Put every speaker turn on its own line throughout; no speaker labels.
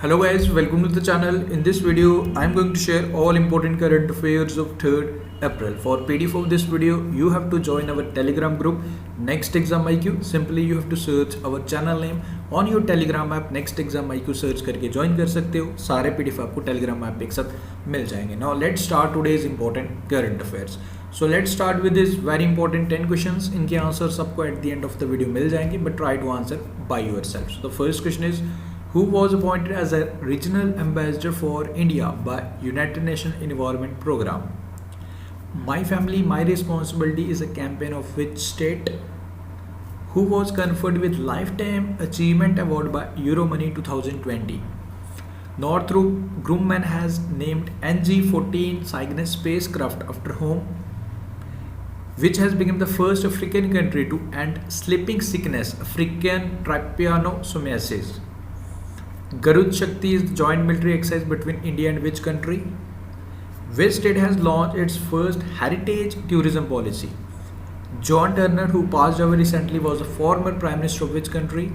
Hello guys, welcome to the channel. In this video, I am going to share all important current affairs of 3rd April. For PDF of this video, you have to join our Telegram group Next Exam IQ. Simply you have to search our channel name on your Telegram app Next Exam IQ search करके join कर सकते हो. सारे PDF आपको Telegram app पे एक साथ मिल जाएंगे. Now let's start today's important current affairs. So let's start with this very important 10 questions. इनके answers आपको at the end of the video मिल जाएंगे, but try to answer by yourself. So the first question is, who was appointed as a regional ambassador for India by United Nations Environment Program? My Family, My Responsibility is a campaign of which state? Who was conferred with Lifetime Achievement Award by Euromoney 2020? Northrop Grumman has named NG-14 Cygnus spacecraft after whom? Which has become the first African country to end sleeping sickness, African trypanosomiasis? Garud Shakti is the joint military exercise between India and which country? Which state has launched its first heritage tourism policy? John Turner, who passed away recently, was a former Prime Minister of which country?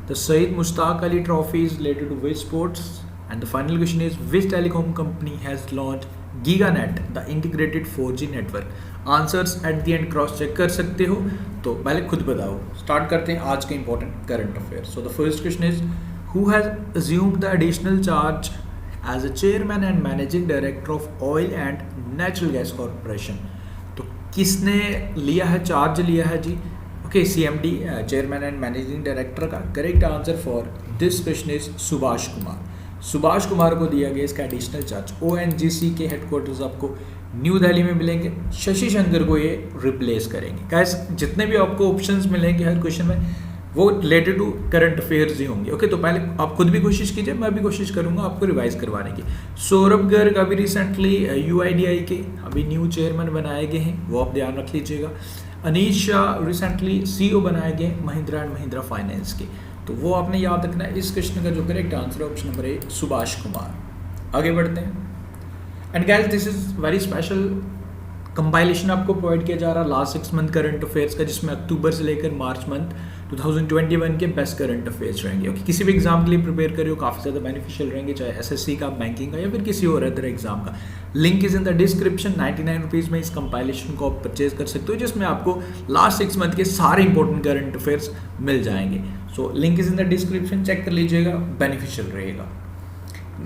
The Syed Mushtaq Ali Trophy is related to which sports? And the final question is, which telecom company has launched GigaNet, the integrated 4G network? Answers at the end cross check कर सकते हो, तो पहले खुद बताओ. Start करते हैं आज के important current affair. So the first question is, who has assumed the additional charge as a chairman and managing director of oil and natural gas corporation? तो किसने लिया है, चार्ज लिया है जी? Okay, CMD, chairman and managing director का. Correct answer for this question is Subhash Kumar. Subhash Kumar को दिया गया इसका एडिशनल चार्ज. ONGC के हेडक्वार्टर्स आपको न्यू दिल्ली में मिलेंगे. शशि शंकर को ये रिप्लेस करेंगे. गाइस, जितने भी आपको ऑप्शंस मिलेंगे हर क्वेश्चन में, वो रिलेटेड टू करंट अफेयर्स ही होंगे. ओके, तो पहले आप खुद भी कोशिश कीजिए, मैं भी कोशिश करूंगा आपको रिवाइज करवाने की. सौरभ गर्ग अभी रिसेंटली UIDAI के अभी न्यू चेयरमैन बनाए गए हैं, वो आप ध्यान रख लीजिएगा. अनीश शाह रिसेंटली CEO बनाए गए महिंद्रा एंड महिंद्रा फाइनेंस के, तो वो आपने याद रखना है. इस क्वेश्चन का जो करेक्ट आंसर है ऑप्शन नंबर ए, सुभाष कुमार. आगे बढ़ते हैं. And guys, this is very special compilation आपको प्रोवाइड किया जा रहा है लास्ट 6 मंथ करंट अफेयर्स का, जिसमें अक्टूबर से लेकर मार्च मंथ 2021 के बेस्ट करंट अफेयर्स रहेंगे. ओके, किसी भी एग्जाम के लिए प्रिपेयर करिए, काफ़ी ज़्यादा बेनिफिशियल रहेंगे, चाहे SSC का, बैंकिंग का, या फिर किसी और अदर एग्जाम का. Link is in the description. 99 rupees में इस कंपाइलेशन को आप परचेज कर सकते हो, जिसमें आपको लास्ट 6 मंथ के सारे इंपॉर्टेंट करंट अफेयर्स मिल जाएंगे. So link is in the description, check कर लीजिएगा, बेनिफिशियल रहेगा.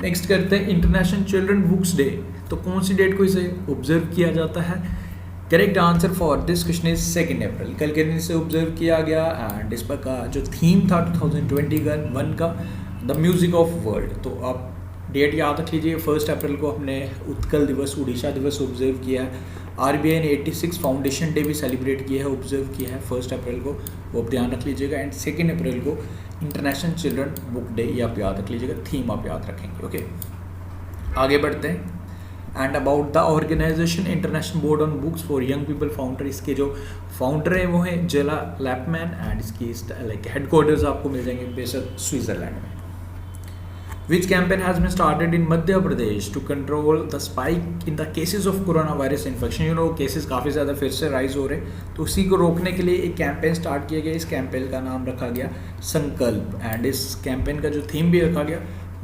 नेक्स्ट करते हैं इंटरनेशनल चिल्ड्रन बुक्स डे. तो कौन सी डेट को इसे ऑब्जर्व किया जाता है? Correct answer for this question is 2 अप्रैल. कल के दिन से ऑब्जर्व किया गया. एंड इस पर का जो थीम था 2021 का, द म्यूजिक ऑफ वर्ल्ड. तो आप डेट याद रख लीजिए. 1 अप्रैल को हमने उत्कल दिवस, उड़ीसा दिवस ऑब्जर्व किया है. RBI ने 86 फाउंडेशन डे भी सेलिब्रेट किया है, ऑब्जर्व किया है 1 अप्रैल को, वो आप ध्यान रख लीजिएगा. एंड 2 अप्रैल को इंटरनेशनल चिल्ड्रन बुक डे, ये आप याद रख लीजिएगा. थीम आप याद रखेंगे. ओके, आगे बढ़ते हैं. And about the organization international board on books for young people founder. इसके जो फाउंडर हैं वो हैं जेला लैपमैन, एंड इसकी लाइक हेडक्वार्टर्स आपको मिल जाएंगे बेशक स्विट्जरलैंड में. Which campaign has been started in Madhya Pradesh to control the spike in the cases of coronavirus infection? You know, cases काफ़ी ज़्यादा फिर से राइज हो रहे, तो उसी को रोकने के लिए एक कैंपेन स्टार्ट किया गया. इस कैंपेन का नाम रखा गया संकल्प. एंड इस कैंपेन का जो थीम भी रखा गया,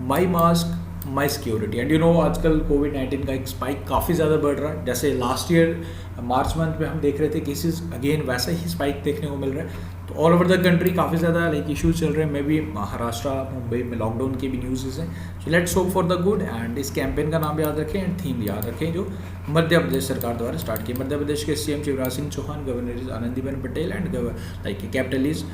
माई mask my security. And you know, आजकल कोविड-19 का एक स्पाइक काफ़ी ज़्यादा बढ़ रहा है. जैसे लास्ट ईयर मार्च मंथ में हम देख रहे थे केसेस, अगेन वैसा ही स्पाइक देखने को मिल रहा है. तो ऑल ओवर द कंट्री काफ़ी ज़्यादा लाइक इश्यूज चल रहे हैं. मे भी महाराष्ट्र, मुंबई में लॉकडाउन की भी न्यूज़ हैं. So let's hope for the good. And इस कैंपेन का नाम याद रखें एंड थीम याद रखें, जो मध्य प्रदेश सरकार द्वारा स्टार्ट किया. मध्य प्रदेश के CM Shivraj Singh Chouhan, governor is Anandiben Patel, and like capital is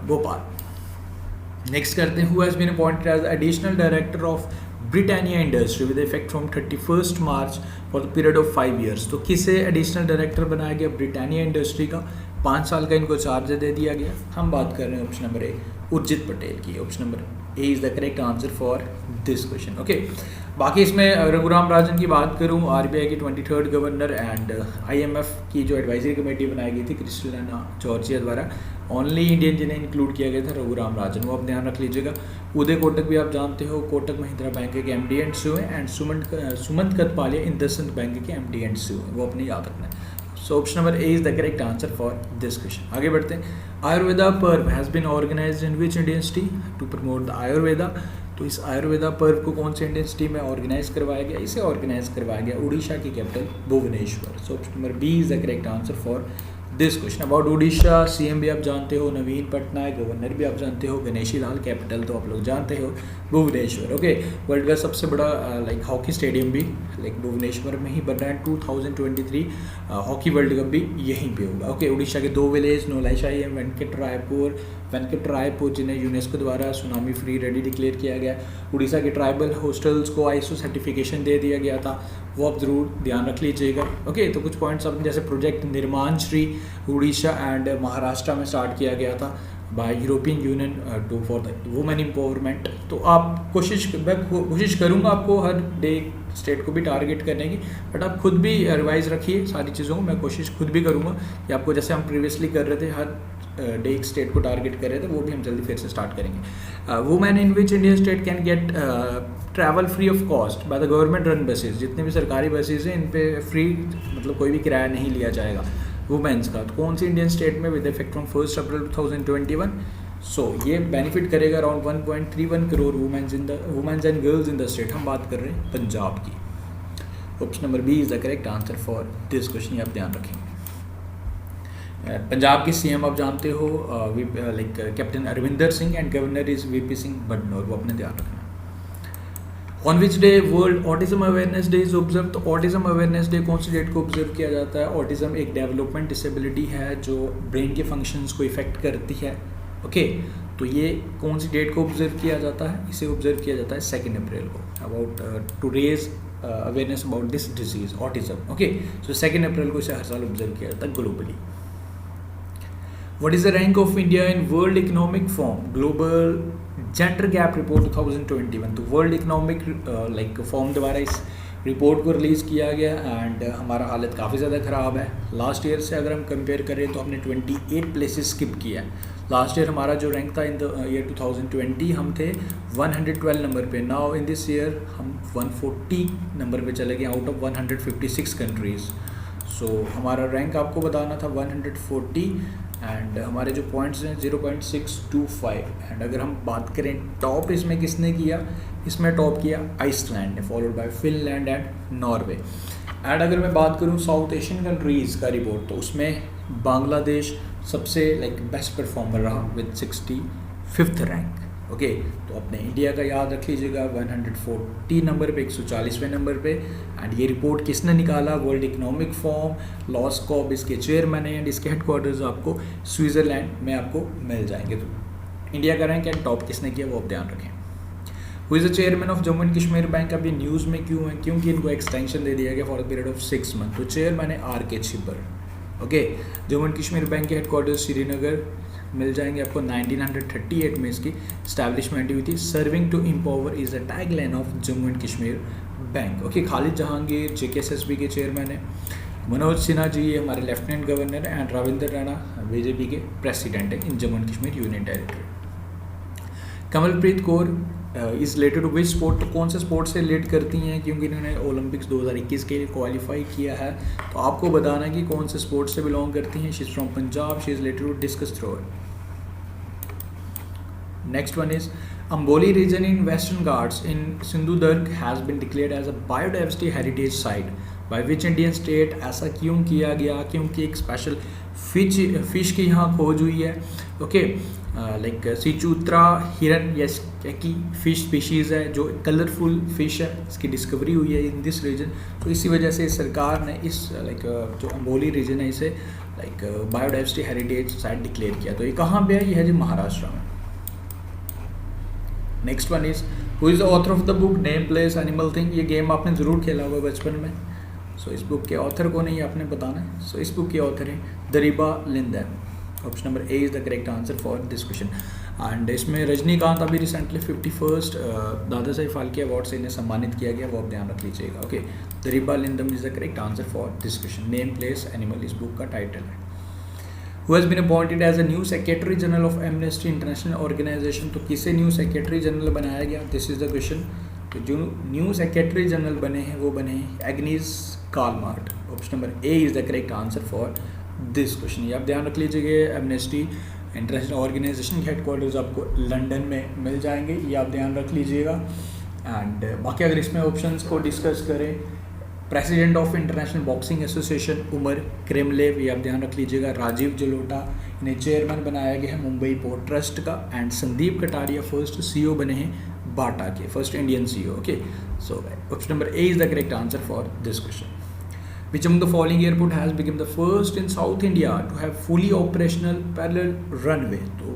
Bhopal. Next करते हैं, who has been appointed as additional director of Britannia industry with effect from 31 March for the period of 5 years. तो किसे एडिशनल डायरेक्टर बनाया गया? ब्रिटानिया इंडस्ट्री का. 5 साल का इनको चार्ज दे दिया गया. हम बात कर रहे हैं option number A, Urjit Patel की. Option number A is the correct answer for this question. Okay, बाकी इसमें रघुराम राजन की बात करूं, RBI की 23rd गवर्नर, एंड IMF की जो एडवाइजरी कमेटी बनाई गई थी क्रिस्टलिना जॉर्जिया द्वारा, ओनली इंडियन जिन्हें इंक्लूड किया गया था रघुराम राजन, वो आप ध्यान रख लीजिएगा. उदय कोटक भी आप जानते हो, कोटक महिंद्रा बैंक के MD एंड CEO हैं. एंड सुमंत कथपालिया इंडसइंड बैंक के MD एंड CEO हैं, वो अपने याद रखना है. सो option number A is the correct answer for this question. आगे बढ़ते हैं. Ayurveda Parv has been organized in which Indian city to promote the Ayurveda? तो इस आयुर्वेदा पर्व को कौन सी इंडियन सिटी में ऑर्गेनाइज करवाया गया? इसे ऑर्गेनाइज करवाया गया उड़ीसा की capital Bhubaneswar. So option number B is the correct answer for this question. About Orissa, CM भी आप जानते हो नवीन पटनायक, गवर्नर भी आप जानते हो गणेशी लाल, कैपिटल तो आप लोग जानते हो भुवनेश्वर। ओके, वर्ल्ड का सबसे बड़ा लाइक हॉकी स्टेडियम भी लाइक भुवनेश्वर में ही बन रहा है। 2023 हॉकी वर्ल्ड कप भी यहीं पे होगा। ओके, उड़ीसा के 2 विलेज नोलाईशाही एवं वेंकटरायपुर जिन्हें यूनेस्को द्वारा सुनामी फ्री रेडी डिक्लेयर किया गया। उड़ीसा के ट्राइबल हॉस्टल्स को आईएसओ सर्टिफिकेशन दे दिया गया था, वो आप ज़रूर ध्यान रख लीजिएगा। ओके, तो कुछ पॉइंट्स अपने जैसे प्रोजेक्ट निर्माण श्री उड़ीसा एंड महाराष्ट्र में स्टार्ट किया गया था by European Union to for the women empowerment. तो आप कोशिश करूँगा आपको हर डे स्टेट को भी टारगेट करने की, बट आप खुद भी रिवाइज रखिए सारी चीज़ों को। मैं कोशिश खुद भी करूँगा कि आपको जैसे हम प्रीवियसली कर रहे थे हर डे एक स्टेट को टारगेट कर रहे थे, वो भी हम जल्दी फिर से स्टार्ट करेंगे। Women in which Indian state can get travel free of cost by the government run buses. जितने भी सरकारी बसेज हैं इन पे फ्री मतलब कोई भी किराया नहीं लिया जाएगा वुमेन्स का। तो कौन सी इंडियन स्टेट में with effect from 1 April 2021? So ये बेनिफिट करेगा around 1.31 crore women's and girls in the state. हम बात कर रहे हैं पंजाब की। Option number B is the correct answer for this question, आप ध्यान रखेंगे। पंजाब के सीएम आप जानते हो like captain Arvinder Singh and governor is VP Singh Badnore, वो अपने ध्यान रखना। On which day world autism awareness day is observe? तो ऑटिज्म अवेयरनेस डे कौन सी डेट को ऑब्जर्व किया जाता है? ऑटिज्म एक डेवलपमेंट डिसेबिलिटी है जो ब्रेन के फंक्शंस को इफेक्ट करती है। ओके, तो ये कौन सी डेट को ऑब्जर्व किया जाता है? इसे ऑब्जर्व किया जाता है 2 अप्रैल को, about to raise awareness about this disease autism. Okay, so 2 अप्रैल को इसे हर साल ऑब्जर्व किया जाता है globally. What is the rank of India in World Economic Forum Global Gender Gap Report 2021? तो वर्ल्ड इकोनॉमिक लाइक फॉर्म द्वारा इस रिपोर्ट को रिलीज़ किया गया एंड हमारा हालत काफ़ी ज़्यादा ख़राब है। लास्ट ईयर से अगर हम कंपेयर करें तो हमने 28 प्लेसेस स्किप किया है। लास्ट ईयर हमारा जो रैंक था इन द ईयर 2020 हम थे 112 नंबर पे। नाउ इन दिस ईयर हम 140 नंबर पे चले गए आउट ऑफ 156 कंट्रीज़। सो हमारा रैंक आपको बताना था 140 एंड हमारे जो पॉइंट्स हैं 0.625। एंड अगर हम बात करें टॉप इसमें किसने किया, इसमें टॉप किया आइसलैंड ने, followed by Finland and Norway. And अगर मैं बात करूं साउथ एशियन कंट्रीज़ का रिपोर्ट तो उसमें बांग्लादेश सबसे लाइक बेस्ट परफॉर्मर रहा विद 65th रैंक। ओके, तो अपने इंडिया का याद रख लीजिएगा 140 नंबर पे, 140वें नंबर पे। एंड ये रिपोर्ट किसने निकाला? वर्ल्ड इकोनॉमिक फोरम, लॉस्कॉब इसके चेयरमैन हैं एंड इसके हेडक्वार्टर्स आपको स्विट्ज़रलैंड में आपको मिल जाएंगे। तो इंडिया का रैंक एंड टॉप किसने किया वो आप ध्यान रखें। Who is the chairman of Jammu and Kashmir bank? अभी न्यूज़ में क्यों है? क्योंकि इनको एक्सटेंशन दे दिया गया for the period of 6 month. तो चेयरमैन है RK Chhibber. Okay, Jammu and Kashmir bank के हेडक्वार्टर्स श्रीनगर मिल जाएंगे आपको। 1938 में इसकी स्टैब्लिशमेंट हुई थी। Serving to empower is the tagline of Jammu and Kashmir bank. Okay, Khalid Jahangir JKSSB के चेयरमैन है। मनोज सिन्हा जी ये हमारे लेफ्टिनेंट गवर्नर है एंड रविंद्र राणा BJP के प्रेसिडेंट है in Jammu and Kashmir union territory. Kamalpreet Kaur is related to which sport? तो कौन से स्पोर्ट से रिलेट करती हैं? क्योंकि इन्होंने ओलंपिक्स 2021 के लिए क्वालिफाई किया है, तो आपको बताना कि कौन से स्पोर्ट से बिलोंग करती हैं। She is from Punjab, she is related to discus thrower. Next one is Amboli region in Western Ghats in Sindhudurg has been declared as a biodiversity heritage site by which Indian state? ऐसा क्यों किया गया? क्योंकि एक special fish की यहाँ खोज हुई है। ओके, लाइक सिचूत्रा हिरन यस की फिश स्पीशीज़ है जो कलरफुल फिश है, इसकी डिस्कवरी हुई है इन दिस रीजन। तो इसी वजह से सरकार ने इस लाइक जो अम्बोली रीजन है इसे like biodiversity heritage site declare किया। तो ये कहाँ पे है? ये है जी महाराष्ट्र में। Next one is who is the author of the book name place animal thing? ये गेम आपने ज़रूर खेला होगा बचपन में। सो इस बुक के ऑथर को नहीं आपने बताना है। सो इस बुक के ऑथर है Dariba Lyndem. Option number A is the correct answer for this question. And इसमें रजनीकांत अभी recently 51st Dada Saheb Phalke award से इन्हें सम्मानित किया गया, वो आप ध्यान रख लीजिएगा। Okay, Dariba Lyndem is the correct answer for this question. Name place animal इस बुक का टाइटल है। Who has been appointed as a new Secretary General of Amnesty International Organization? तो किसे न्यू सेक्रेटरी जनरल बनाया गया? This is the question. तो जो new secretary general बने हैं वो बने हैं Agnes Callamard. Option number A is the correct answer for this question. ये आप ध्यान रख लीजिएगा। एमनेस्टी इंटरनेशनल ऑर्गेनाइजेशन के हेडक्वार्टर्स आपको लंदन में मिल जाएंगे, ये आप ध्यान रख लीजिएगा। एंड बाकी अगर इसमें ऑप्शंस को डिस्कस करें, president of international boxing association Umar Kremlev, ये आप ध्यान रख लीजिएगा। राजीव जलोटा, इन्हें चेयरमैन बनाया गया है मुंबई पोर्ट ट्रस्ट का। And Sandeep Kataria first CEO बने हैं बाटा के, first Indian CEO। Okay, so option number A is the correct answer for this question. Which among the following airport has become the first in South India to have fully operational parallel runway? तो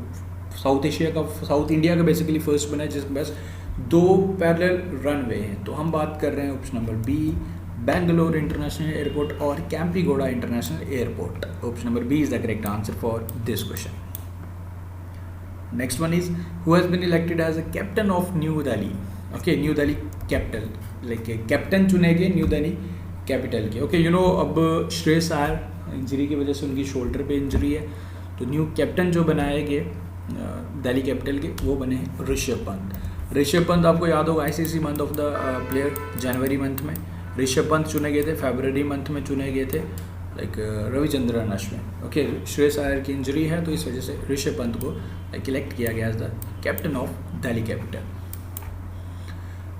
south India का basically first बना है जिसके पास 2 parallel runway हैं। तो हम बात कर रहे हैं option number B, Bangalore international airport और Kempegowda international airport. Option number B is the correct answer for this question. Next one is who has been elected as a captain of New Delhi. Okay, New Delhi Capital, like captain चुने गए New Delhi Capital के। Okay, you know अब Shreyas Iyer injury की वजह से उनकी shoulder पे injury है, तो न्यू कैप्टन जो बनाए गए दिल्ली कैपिटल के वो बने हैं ऋषभ पंत। ऋषभ पंत आपको याद होगा ICC month of the player January month में ऋषभ पंत चुने गए थे, फरवरी मंथ में चुने गए थे लाइक रविचंद्रन अश्विन। ओके, श्रेयस अय्यर की इंजरी है तो इस वजह से ऋषभ पंत को लाइक इलेक्ट किया गया as the captain of Delhi Capital.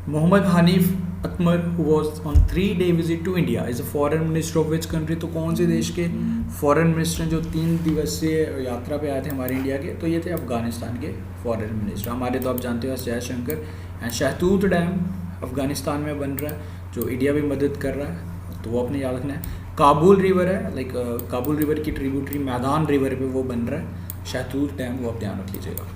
Mohammad Hanif Atmar who was on 3-day visit to India is a foreign minister of which country? तो कौन से देश के फॉरेन मिनिस्टर जो 3 दिवसीय यात्रा पे आए थे हमारे इंडिया के? तो ये थे अफगानिस्तान के फॉरेन मिनिस्टर। हमारे तो आप जानते हो जयशंकर। एंड शहतूत डैम अफगानिस्तान में बन रहा है जो इंडिया भी मदद कर रहा है, तो वो अपने याद रखना है। काबुल रिवर है, लाइक काबुल रिवर की ट्रिब्यूटरी मैदान रिवर पे वो बन रहा है शहतूत डैम, वो आप ध्यान रख लीजिएगा।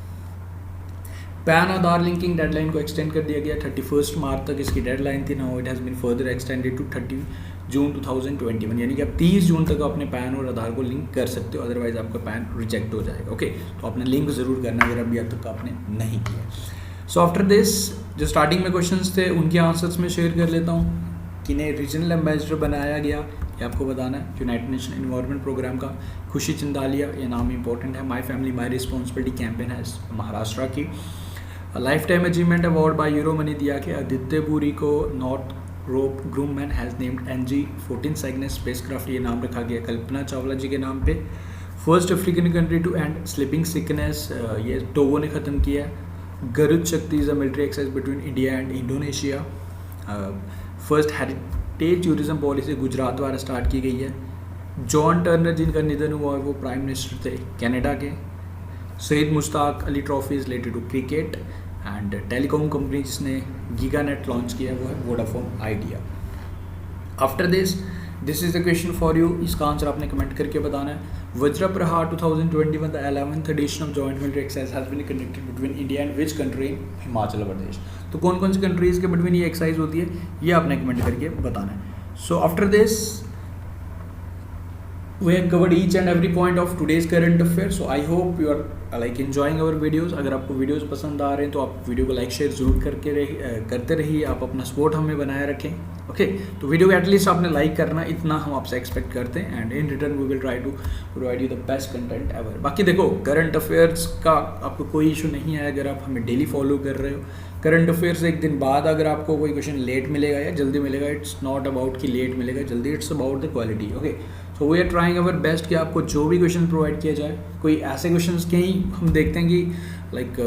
पैन आधार लिंकिंग डेडलाइन को एक्सटेंड कर दिया गया 31 मार्च तक इसकी डेडलाइन थी। Now it has been further extended to 30 June 2021, यानी कि आप 30 जून तक अपने पैन और आधार को लिंक कर सकते हो, अदरवाइज आपका पैन रिजेक्ट हो जाएगा। ओके, तो आपने लिंक ज़रूर करना अगर अभी तक आपने नहीं किया। सो आफ्टर दिस जो स्टार्टिंग में क्वेश्चंस थे उनके आंसर्स में शेयर कर लेता हूँ। किन्हें रीजनल एम्बेसडर बनाया गया ये आपको बताना है यूनाइटेड नेशन एनवायरनमेंट प्रोग्राम का। खुशी चंदालिया, ये नाम इंपॉर्टेंट है। My family my responsibility campaign है महाराष्ट्र की। Lifetime achievement award by Euromoney दिया कि आदित्य पुरी को Northrop Grumman has named NG-14 Cygnus spacecraft, ये नाम रखा गया कल्पना चावला जी के नाम पे। First African country to end sleeping sickness ये टोगो ने ख़त्म किया। Garud Shakti is a military exercise between India and Indonesia. First heritage tourism policy Gujarat द्वारा स्टार्ट की गई है। जॉन टर्नर जिनका निधन हुआ वो प्राइम मिनिस्टर थे कनाडा के। Saeed Mushtaq Ali trophy is related to cricket. And telecom company जिसने गीगानेट लॉन्च किया वो है Vodafone Idea. After this is the question for you, इसका आंसर आपने कमेंट करके बताना है। Vajra Prahar 2021 the 11th edition of joint military exercise has been conducted between India and which country? Himachal Pradesh. तो कौन कौन सी कंट्रीज़ के बिटवीन ये एक्सरसाइज होती है ये आपने कमेंट करके बताना है। So after this we have covered each and every point of today's current affairs, so I hope you are like enjoying our videos। अगर आपको वीडियोस पसंद आ रहे हैं तो आप वीडियो को लाइक शेयर ज़रूर करते रहिए, आप अपना सपोर्ट हमें बनाए रखें। ओके, तो वीडियो को एटलीस्ट आपने लाइक करना, इतना हम आपसे एक्सपेक्ट करते हैं। And in return we will try to provide you the best content ever. बाकी देखो, करंट अफेयर्स का आपको कोई इशू नहीं है अगर आप हमें डेली फॉलो कर रहे हो। करंट अफेयर्स एक दिन बाद अगर आपको कोई क्वेश्चन लेट मिलेगा या जल्दी मिलेगा, इट्स नॉट अबाउट कि लेट मिलेगा जल्दी, it's about the quality. Okay, so we are trying our best कि आपको जो भी क्वेश्चन प्रोवाइड किया जाए, कोई ऐसे क्वेश्चन कहीं हम देखते हैं कि like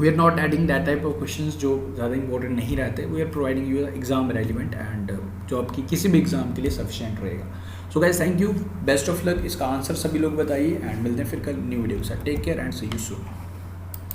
we are not adding that type of questions जो ज़्यादा इंपॉर्टेंट नहीं रहते। We are providing you exam relevant and जो आपकी किसी भी एग्जाम के लिए सफिशिएंट रहेगा। So guys, thank you, best of luck. इसका आंसर सभी लोग बताइए एंड मिलते हैं फिर कल न्यू वीडियो के साथ। Take care and see you soon.